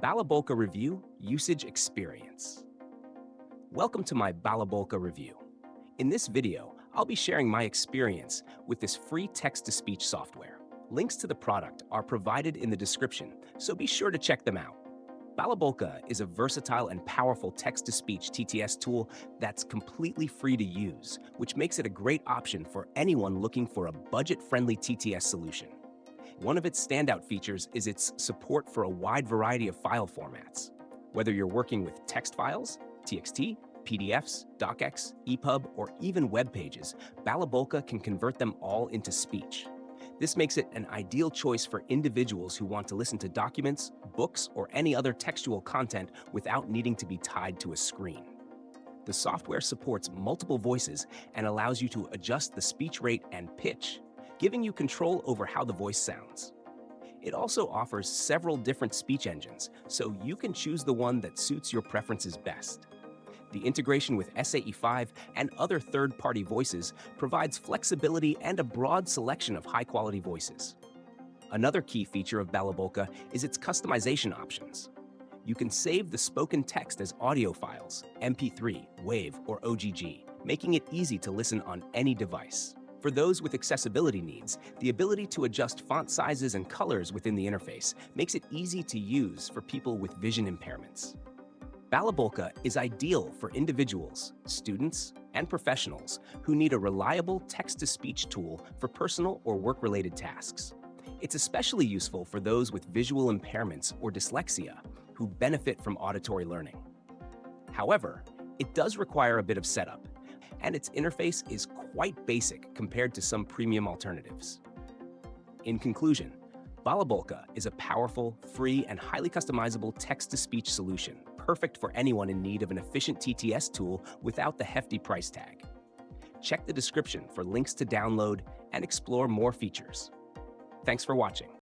Balabolka Review Usage Experience. Welcome to my Balabolka review. In this video, I'll be sharing my experience with this free text-to-speech software. Links to the product are provided in the description, so be sure to check them out. Balabolka is a versatile and powerful text-to-speech TTS tool that's completely free to use, which makes it a great option for anyone looking for a budget-friendly TTS solution. One of its standout features is its support for a wide variety of file formats. Whether you're working with text files, TXT, PDFs, DocX, EPUB, or even web pages, Balabolka can convert them all into speech. This makes it an ideal choice for individuals who want to listen to documents, books, or any other textual content without needing to be tied to a screen. The software supports multiple voices and allows you to adjust the speech rate and pitch, giving you control over how the voice sounds. It also offers several different speech engines, so you can choose the one that suits your preferences best. The integration with SAE5 and other third-party voices provides flexibility and a broad selection of high-quality voices. Another key feature of Balabolka is its customization options. You can save the spoken text as audio files, MP3, WAV, or OGG, making it easy to listen on any device. For those with accessibility needs, the ability to adjust font sizes and colors within the interface makes it easy to use for people with vision impairments. Balabolka is ideal for individuals, students, and professionals who need a reliable text-to-speech tool for personal or work-related tasks. It's especially useful for those with visual impairments or dyslexia who benefit from auditory learning. However, it does require a bit of setup, and its interface is quite basic compared to some premium alternatives. In conclusion, Balabolka is a powerful, free, and highly customizable text-to-speech solution, perfect for anyone in need of an efficient TTS tool without the hefty price tag. Check the description for links to download and explore more features. Thanks for watching.